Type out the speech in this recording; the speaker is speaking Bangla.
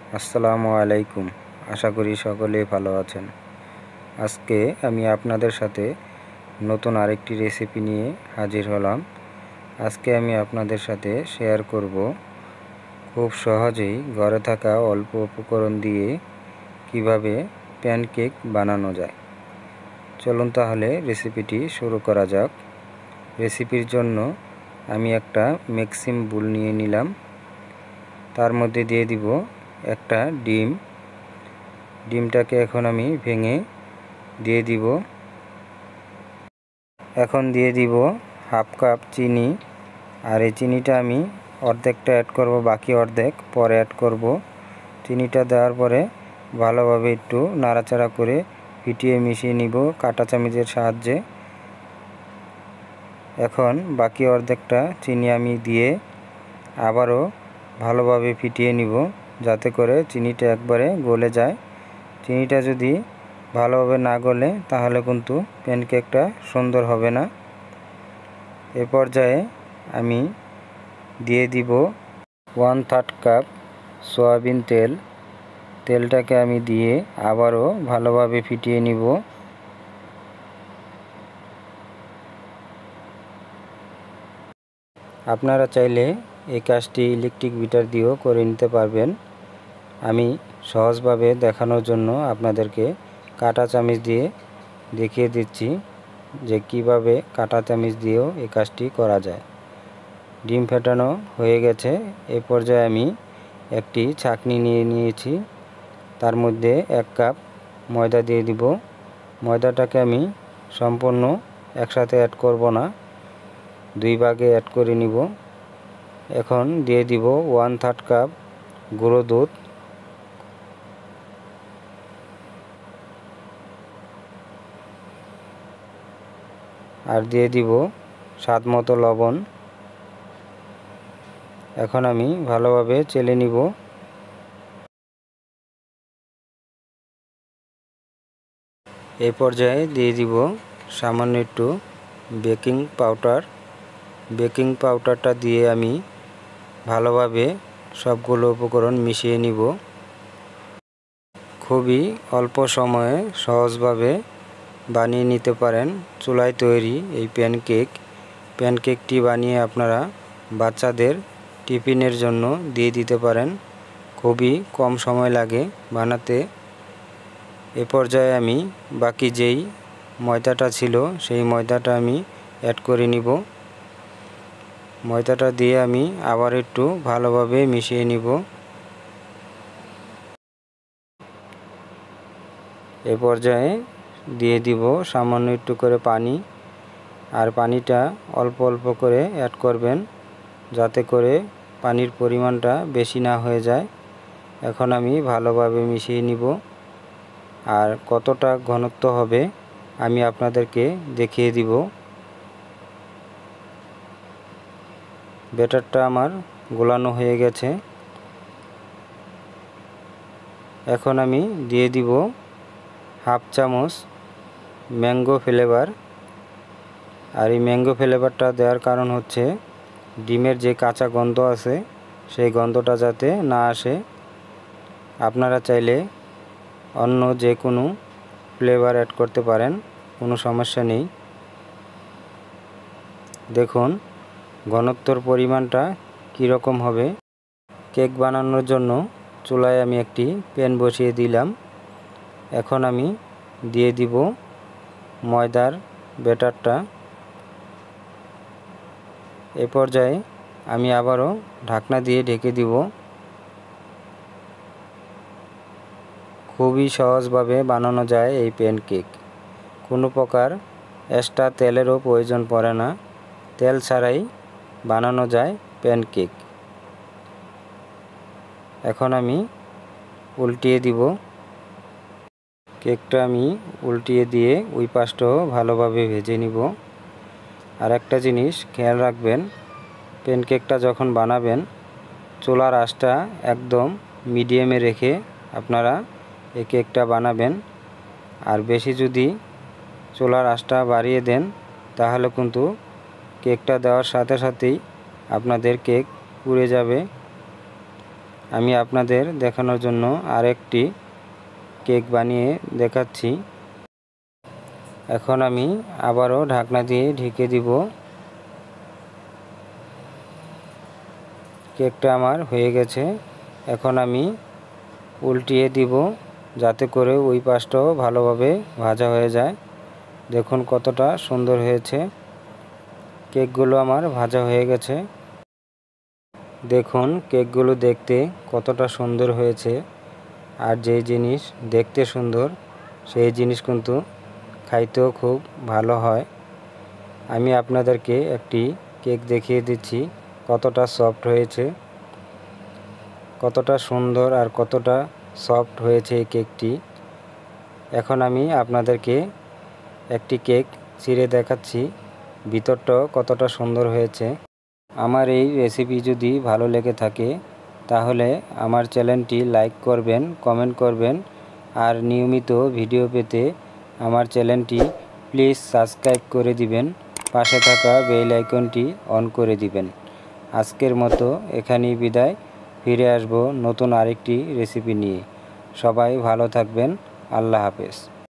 আসসালামু আলাইকুম। আশা করি সকলেই ভালো আছেন। আজকে আমি আপনাদের সাথে নতুন আরেকটি রেসিপি নিয়ে হাজির হলাম। আজকে আমি আপনাদের সাথে শেয়ার করব খুব সহজেই ঘরে থাকা অল্প উপকরণ দিয়ে কিভাবে প্যানকেক বানানো যায়। চলুন তাহলে রেসিপিটি শুরু করা যাক। রেসিপির জন্য আমি একটা মিক্সিং বোল নিয়ে নিলাম। তার মধ্যে দিয়ে দিব একটা ডিমটাকে এখন আমি ভেঙে দিয়ে দিব। এখন দিয়ে দিব হাফ কাপ চিনি, আর এই চিনিটা আমি অর্ধেকটা অ্যাড করব, বাকি অর্ধেক পরে অ্যাড করব। চিনিটা দেওয়ার পরে ভালোভাবে একটু নাড়াচাড়া করে ফিটিয়ে মিশিয়ে নিব কাঁটা চামচের সাহায্যে। এখন বাকি অর্ধেকটা চিনি আমি দিয়ে আবারও ভালোভাবে ফিটিয়ে নিব, যাতে করে চিনিটা একবারে গলে যায়। চিনিটা যদি ভালোভাবে না গলে তাহলে কিন্তু প্যানকেকটা সুন্দর হবে না। এ পর্যায়ে আমি দিয়ে দিব 1/3 কাপ সয়াবিন তেল। তেলটাকে আমি দিয়ে আবারও ভালোভাবে ফিটিয়ে নিব। আপনারা চাইলে এই কাজটি ইলেকট্রিক বিটার দিয়েও করে নিতে পারবেন। আমি সহজভাবে দেখানোর জন্য আপনাদেরকে কাঁটা চামচ দিয়ে দেখিয়ে দিচ্ছি যে কিভাবে কাঁটা চামচ দিয়েও এই কাজটি করা যায়। ডিম ফেটানো হয়ে গেছে। এই পর্যায়ে আমি একটি ছাঁকনি নিয়ে নিয়েছি। তার মধ্যে 1 কাপ ময়দা দিয়ে দিব। ময়দাটাকে আমি সম্পূর্ণ একসাথে অ্যাড করব না, 2 ভাগে অ্যাড করে নিব। এখন দিয়ে দিব 1/3 কাপ গুঁড়ো দুধ। আর দিয়ে দিব স্বাদ মতো লবণ। এখন আমি ভালোভাবে চেলে নিব। এই পর্যায়ে দিয়ে দিব সামান্য একটু বেকিং পাউডার। বেকিং পাউডারটা দিয়ে আমি ভালোভাবে সবগুলো উপকরণ মিশিয়ে নিব। খুবই অল্প সময়ে সহজভাবে বানিয়ে নিতে পারেন চুলায় তৈরি এই প্যানকেকটি বানিয়ে আপনারা বাচ্চাদের টিফিনের জন্য দিয়ে দিতে পারেন। খুবই কম সময় লাগে বানাতে। এ পর্যায়ে আমি বাকি যেই ময়দাটা ছিল সেই ময়দাটা আমি অ্যাড করে নিব। ময়দাটা দিয়ে আমি আবার একটু ভালোভাবে মিশিয়ে নিব। এ পর্যায়ে দিয়ে দিব সামান্য একটু করে পানি, আর পানিটা অল্প অল্প করে অ্যাড করবেন যাতে করে পানির পরিমাণটা বেশি না হয়ে যায়। এখন আমি ভালোভাবে মিশিয়ে নিব। আর কতটা ঘনত্ব হবে আমি আপনাদেরকে দেখিয়ে দিব। ব্যাটারটা আমার গোলানো হয়ে গেছে। এখন আমি দিয়ে দিব হাফ চামচ ম্যাঙ্গো ফ্লেভার। আর এই ম্যাঙ্গো ফ্লেভারটা দেওয়ার কারণ হচ্ছে ডিমের যে কাঁচা গন্ধ আছে সেই গন্ধটা যাতে না আসে। আপনারা চাইলে অন্য যে কোনো ফ্লেভার অ্যাড করতে পারেন, কোনো সমস্যা নেই। দেখুন ঘনত্বর পরিমাণটা কীরকম হবে। কেক বানানোর জন্য চুলায় আমি একটি প্যান বসিয়ে দিলাম। এখন আমি দিয়ে দিব ময়দার ব্যাটারটা। এ পর্যায়ে আমি আবারও ঢাকনা দিয়ে ঢেকে দিব। খুবই সহজভাবে বানানো যায় এই প্যানকেক। কোনো প্রকার এক্সট্রা তেলেরও প্রয়োজন পড়ে না। তেল ছাড়াই বানানো যায় প্যানকেক। এখন আমি উল্টিয়ে দিব। কেকটা আমি উল্টিয়ে দিয়ে ওই পাশটাও ভালোভাবে ভেজে নিব। আর একটা জিনিস খেয়াল রাখবেন, প্যানকেকটা যখন বানাবেন চুলার আঁচটা একদম মিডিয়ামে রেখে আপনারা এই কেকটা বানাবেন। আর বেশি যদি চুলার আঁচটা বাড়িয়ে দেন তাহলে কিন্তু কেকটা দেওয়ার সাথে সাথেই আপনাদের কেক পুড়ে যাবে। আমি আপনাদের দেখানোর জন্য আরেকটি কেক বানিয়ে দেখাচ্ছি। এখন আমি আবারও ঢাকনা দিয়ে ঢেকে দিব। কেকটা আমার হয়ে গেছে। এখন আমি উল্টিয়ে দিব যাতে করে ওই পাশটাও ভালোভাবে ভাজা হয়ে যায়। দেখুন কতটা সুন্দর হয়েছে। কেকগুলো আমার ভাজা হয়ে গেছে। দেখুন কেকগুলো দেখতে কতটা সুন্দর হয়েছে। আর যে জিনিস দেখতে সুন্দর সেই জিনিস কিন্তু খাইতেও খুব ভালো হয়। আমি আপনাদেরকে একটি কেক দেখিয়ে দিচ্ছি কতটা সফট হয়েছে, কতটা সুন্দর আর কতটা সফট হয়েছে এই কেকটি। এখন আমি আপনাদেরকে একটি কেক ছিঁড়ে দেখাচ্ছি ভিতরটাও কতটা সুন্দর হয়েছে। আমার এই রেসিপি যদি ভালো লেগে থাকে তাহলে আমার চ্যানেলটি লাইক করবেন, কমেন্ট করবেন আর নিয়মিত ভিডিও পেতে আমার চ্যানেলটি প্লিজ সাবস্ক্রাইব করে দিবেন। পাশে থাকা বেল আইকনটি অন করে দিবেন। আজকের মতো এখানেই বিদায়। ফিরে আসব নতুন আরেকটি রেসিপি নিয়ে। সবাই ভালো থাকবেন। আল্লাহ হাফেজ।